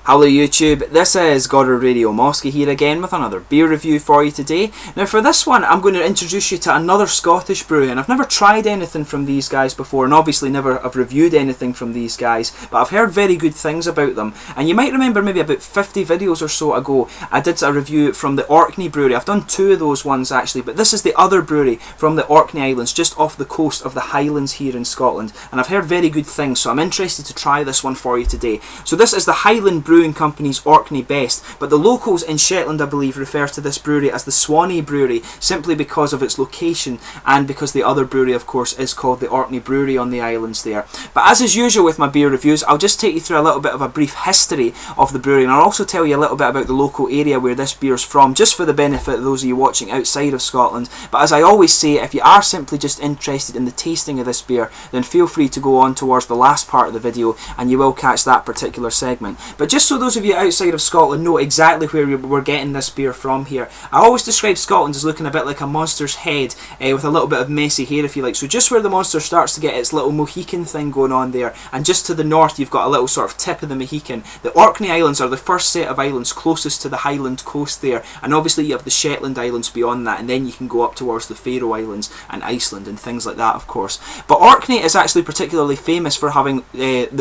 Hello YouTube, this is Goddard Radio Mosky here again with another beer review for you today. Now for this one I'm going to introduce you to another Scottish brewery, and I've never tried anything from these guys before and obviously never have reviewed anything from these guys, but I've heard very good things about them. And you might remember maybe about 50 videos or so ago I did a review from the Orkney Brewery. I've done two of those ones actually, but this is the other brewery from the Orkney Islands just off the coast of the Highlands here in Scotland, and I've heard very good things, so I'm interested to try this one for you today. So this is the Highland Brewing Company's Orkney Best, but the locals in Shetland I believe refer to this brewery as the Swannay Brewery simply because of its location and because the other brewery of course is called the Orkney Brewery on the islands there. But as is usual with my beer reviews, I'll just take you through a little bit of a brief history of the brewery, and I'll also tell you a little bit about the local area where this beer's from, just for the benefit of those of you watching outside of Scotland. But as I always say, if you are simply just interested in the tasting of this beer, then feel free to go on towards the last part of the video and you will catch that particular segment. But just so those of you outside of Scotland know exactly where we're getting this beer from here, I always describe Scotland as looking a bit like a monster's head with a little bit of messy hair if you like. So just where the monster starts to get its little Mohican thing going on there, and just to the north you've got a little sort of tip of the Mohican. The Orkney Islands are the first set of islands closest to the Highland coast there, and obviously you have the Shetland Islands beyond that, and then you can go up towards the Faroe Islands and Iceland and things like that of course. But Orkney is actually particularly famous for having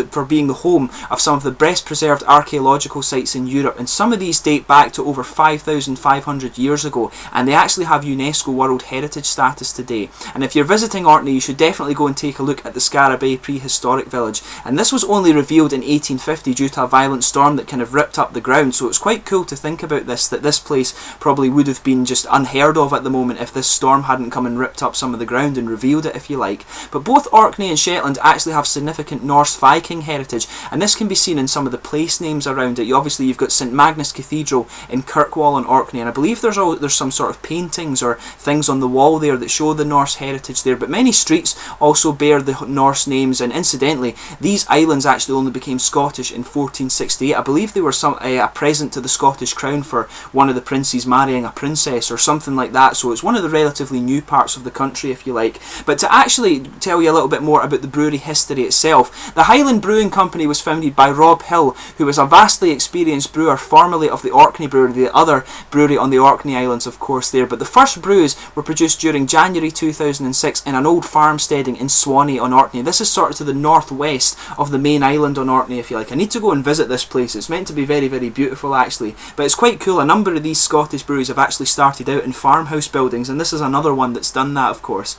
for being the home of some of the best preserved archaeological sites in Europe, and some of these date back to over 5,500 years ago, and they actually have UNESCO World Heritage status today. And if you're visiting Orkney, you should definitely go and take a look at the Skara Bay prehistoric village, and this was only revealed in 1850 due to a violent storm that kind of ripped up the ground. So it's quite cool to think about this, that this place probably would have been just unheard of at the moment if this storm hadn't come and ripped up some of the ground and revealed it if you like. But both Orkney and Shetland actually have significant Norse Viking heritage, and this can be seen in some of the place names around it. Obviously you've got St Magnus Cathedral in Kirkwall in Orkney, and I believe there's some sort of paintings or things on the wall there that show the Norse heritage there, but many streets also bear the Norse names. And incidentally, these islands actually only became Scottish in 1468. I believe they were a present to the Scottish crown for one of the princes marrying a princess or something like that, so it's one of the relatively new parts of the country if you like. But to actually tell you a little bit more about the brewery history itself, the Highland Brewing Company was founded by Rob Hill, who was a vastly experienced brewer formerly of the Orkney Brewery, the other brewery on the Orkney Islands of course there. But the first brews were produced during January 2006 in an old farmsteading in Swannay on Orkney. This is sort of to the northwest of the main island on Orkney if you like. I need to go and visit this place. It's meant to be very, very beautiful actually, but it's quite cool. A number of these Scottish breweries have actually started out in farmhouse buildings, and this is another one that's done that of course.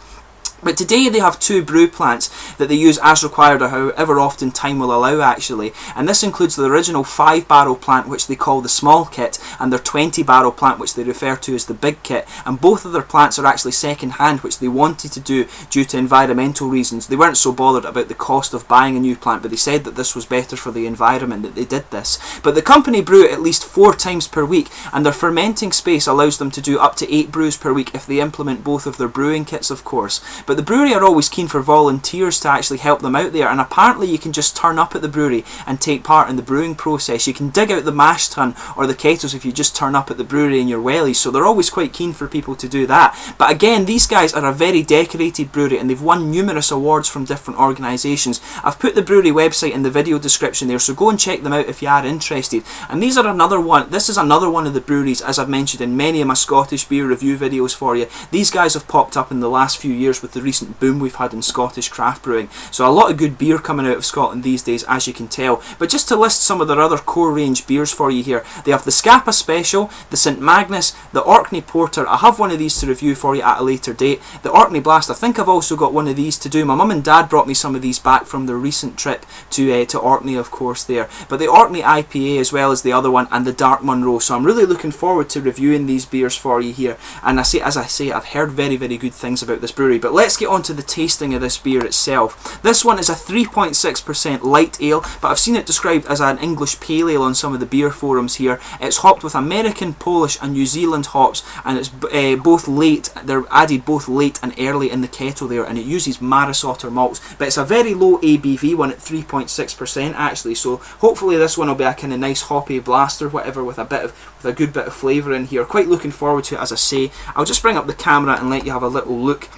But today they have two brew plants that they use as required or however often time will allow actually, and this includes the original 5-barrel plant which they call the small kit, and their 20-barrel plant which they refer to as the big kit, and both of their plants are actually second hand, which they wanted to do due to environmental reasons. They weren't so bothered about the cost of buying a new plant, but they said that this was better for the environment that they did this. But the company brew at least 4 times per week, and their fermenting space allows them to do up to 8 brews per week if they implement both of their brewing kits of course. But the brewery are always keen for volunteers to actually help them out there, and apparently you can just turn up at the brewery and take part in the brewing process. You can dig out the mash tun or the kettles if you just turn up at the brewery in your wellies, so they're always quite keen for people to do that. But again, these guys are a very decorated brewery and they've won numerous awards from different organisations. I've put the brewery website in the video description there, so go and check them out if you are interested. And this is another one of the breweries, as I've mentioned in many of my Scottish beer review videos for you. These guys have popped up in the last few years with the recent boom we've had in Scottish craft brewing, so a lot of good beer coming out of Scotland these days, as you can tell. But just to list some of their other core range beers for you here, they have the Scapa Special, the St Magnus, the Orkney Porter. I have one of these to review for you at a later date. The Orkney Blast, I think I've also got one of these to do. My mum and dad brought me some of these back from their recent trip to Orkney of course there. But the Orkney IPA as well as the other one, and the Dark Munro. So I'm really looking forward to reviewing these beers for you here, and as I say, I've heard very, very good things about this brewery. But let's get on to the tasting of this beer itself. This one is a 3.6% light ale, but I've seen it described as an English pale ale on some of the beer forums here. It's hopped with American, Polish and New Zealand hops, and it's both late, they're added both late and early in the kettle there, and it uses Maris Otter malts, but it's a very low ABV one at 3.6% actually, so hopefully this one will be a kind of nice hoppy blast or whatever with a good bit of flavour in here. Quite looking forward to it, as I say. I'll just bring up the camera and let you have a little look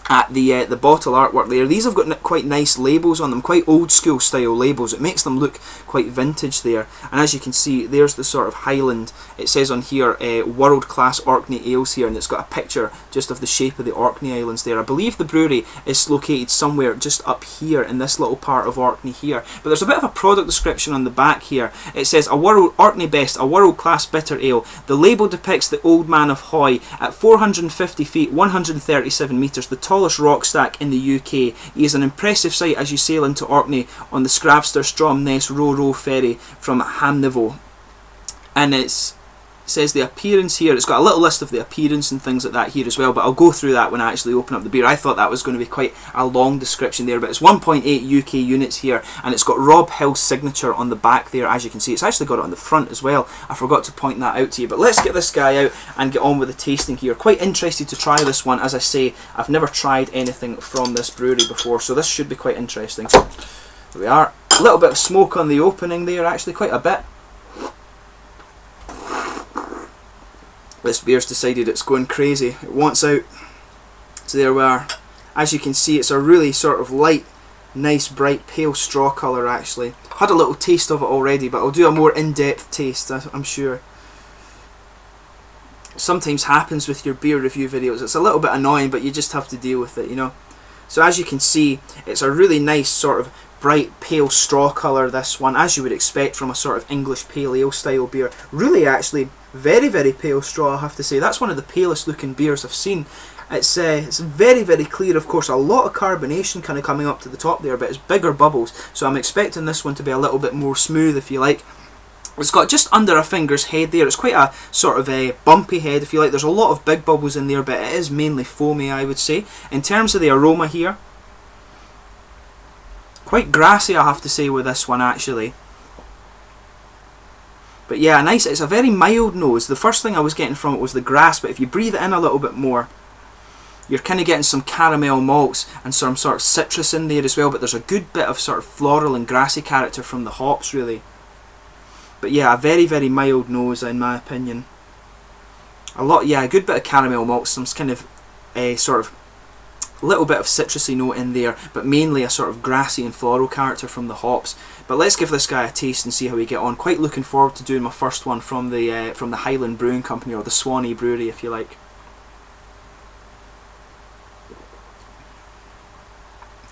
at the bottle artwork there. These have got quite nice labels on them, quite old school style labels. It makes them look quite vintage there. And as you can see, there's the sort of Highland, it says on here, world class Orkney ales here, and it's got a picture just of the shape of the Orkney Islands there. I believe the brewery is located somewhere just up here in this little part of Orkney here. But there's a bit of a product description on the back here. It says, Orkney Best, a world class bitter ale. The label depicts the Old Man of Hoy at 450 feet, 137 metres, the tallest rock stack in the UK. He is an impressive sight as you sail into Orkney on the Scrabster Stromness Ro-Ro ferry from Hamnevo. And it says the appearance here, it's got a little list of the appearance and things like that here as well, but I'll go through that when I actually open up the beer. I thought that was going to be quite a long description there, but it's 1.8 UK units here, and it's got Rob Hill's signature on the back there. As you can see, it's actually got it on the front as well. I forgot to point that out to you, but let's get this guy out and get on with the tasting here. Quite interested to try this one. As I say, I've never tried anything from this brewery before, so this should be quite interesting. There we are. A little bit of smoke on the opening there, actually, quite a bit. This beer's decided it's going crazy. It wants out. So there we are. As you can see, it's a really sort of light, nice, bright, pale straw colour actually. I've had a little taste of it already, but I'll do a more in-depth taste, I'm sure. It sometimes happens with your beer review videos. It's a little bit annoying, but you just have to deal with it, you know. So as you can see, it's a really nice sort of bright pale straw colour, this one, as you would expect from a sort of English pale ale style beer. Really actually very, very pale straw, I have to say. That's one of the palest looking beers I've seen. It's very, very clear, of course. A lot of carbonation kind of coming up to the top there, but it's bigger bubbles, so I'm expecting this one to be a little bit more smooth, if you like. It's got just under a finger's head there. It's quite a sort of a bumpy head, if you like. There's a lot of big bubbles in there, but it is mainly foamy, I would say. In terms of the aroma here, quite grassy, I have to say, with this one actually. But yeah, nice. It's a very mild nose. The first thing I was getting from it was the grass, but if you breathe it in a little bit more, you're kind of getting some caramel malts and some sort of citrus in there as well, but there's a good bit of sort of floral and grassy character from the hops, really. But yeah, a very, very mild nose in my opinion. A good bit of caramel malts, some kind of sort of little bit of citrusy note in there, but mainly a sort of grassy and floral character from the hops. But let's give this guy a taste and see how we get on. Quite looking forward to doing my first one from the Highland Brewing Company, or the Swannay Brewery if you like.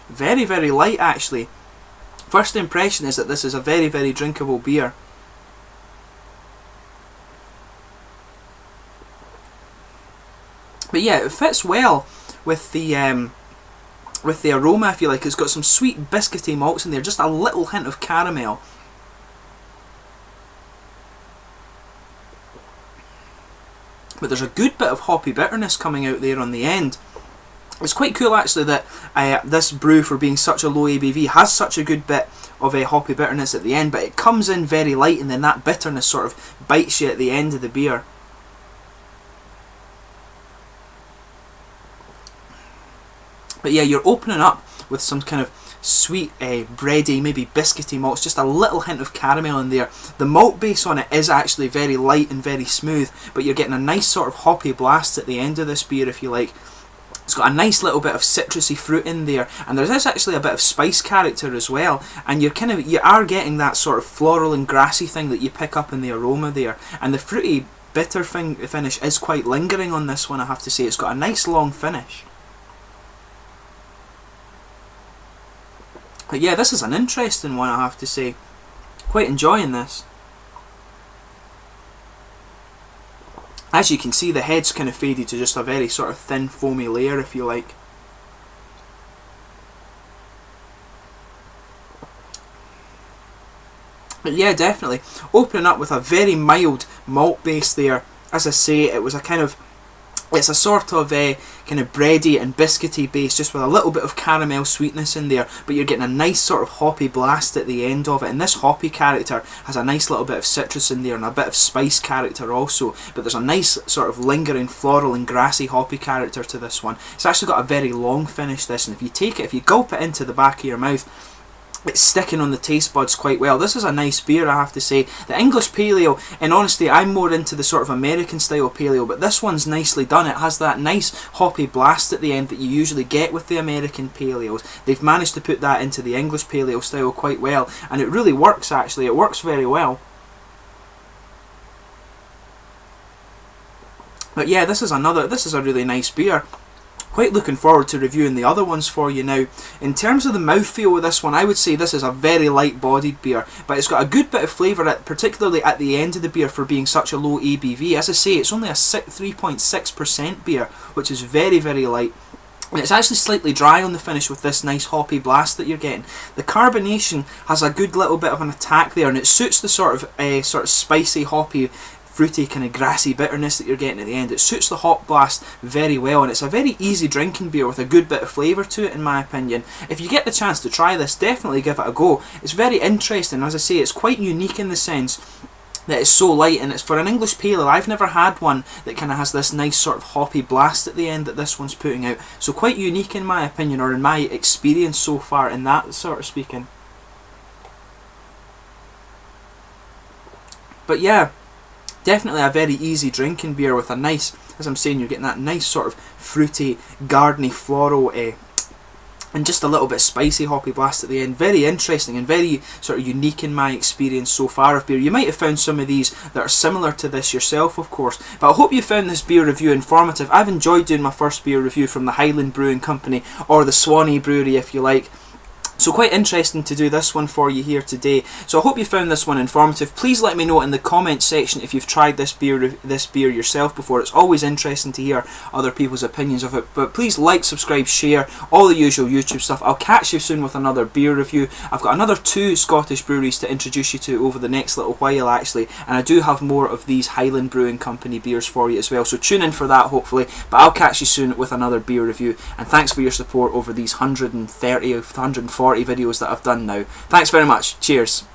Very, very light actually. First impression is that this is a very, very drinkable beer. But yeah, it fits well with the aroma, if you like. It's got some sweet biscuity malts in there, just a little hint of caramel. But there's a good bit of hoppy bitterness coming out there on the end. It's quite cool actually that this brew, for being such a low ABV, has such a good bit of a hoppy bitterness at the end, but it comes in very light, and then that bitterness sort of bites you at the end of the beer. But yeah, you're opening up with some kind of sweet, bready, maybe biscuity malts, just a little hint of caramel in there. The malt base on it is actually very light and very smooth, but you're getting a nice sort of hoppy blast at the end of this beer, if you like. It's got a nice little bit of citrusy fruit in there, and there is actually a bit of spice character as well, and you are getting that sort of floral and grassy thing that you pick up in the aroma there, and the fruity bitter finish is quite lingering on this one, I have to say. It's got a nice long finish. But yeah, this is an interesting one, I have to say. Quite enjoying this. As you can see, the head's kind of faded to just a very sort of thin foamy layer, if you like. But yeah, definitely. Opening up with a very mild malt base there. As I say, it was a kind of... It's a sort of kind of bready and biscuity base, just with a little bit of caramel sweetness in there, but you're getting a nice sort of hoppy blast at the end of it, and this hoppy character has a nice little bit of citrus in there and a bit of spice character also, but there's a nice sort of lingering floral and grassy hoppy character to this one. It's actually got a very long finish, this, and if you gulp it into the back of your mouth, it's sticking on the taste buds quite well. This is a nice beer, I have to say. The English Pale Ale, and honestly I'm more into the sort of American style Pale Ale, but this one's nicely done. It has that nice hoppy blast at the end that you usually get with the American Pale Ales. They've managed to put that into the English Pale Ale style quite well, and it really works actually. It works very well. But yeah, this is a really nice beer. Quite looking forward to reviewing the other ones for you now. In terms of the mouthfeel with this one, I would say this is a very light bodied beer, but it's got a good bit of flavour, particularly at the end of the beer for being such a low ABV. As I say, it's only a 3.6% beer, which is very, very light. And it's actually slightly dry on the finish with this nice hoppy blast that you're getting. The carbonation has a good little bit of an attack there, and it suits the sort of spicy, hoppy, fruity, kind of grassy bitterness that you're getting at the end. It suits the hop blast very well, and it's a very easy drinking beer with a good bit of flavour to it, in my opinion. If you get the chance to try this, definitely give it a go. It's very interesting. As I say, it's quite unique in the sense that it's so light, and it's for an English Pale Ale. I've never had one that kind of has this nice sort of hoppy blast at the end that this one's putting out. So quite unique in my opinion, or in my experience so far, in that sort of speaking. But yeah, definitely a very easy drinking beer with a nice, as I'm saying, you're getting that nice sort of fruity, gardeny, floral, and just a little bit spicy hoppy blast at the end. Very interesting and very sort of unique in my experience so far of beer. You might have found some of these that are similar to this yourself, of course, but I hope you found this beer review informative. I've enjoyed doing my first beer review from the Highland Brewing Company, or the Swannay Brewery if you like. So quite interesting to do this one for you here today. So I hope you found this one informative. Please let me know in the comments section if you've tried this beer yourself before. It's always interesting to hear other people's opinions of it. But please like, subscribe, share, all the usual YouTube stuff. I'll catch you soon with another beer review. I've got another 2 Scottish breweries to introduce you to over the next little while actually, and I do have more of these Highland Brewing Company beers for you as well. So tune in for that hopefully. But I'll catch you soon with another beer review, and thanks for your support over these 130 or 140 videos that I've done now. Thanks very much. Cheers.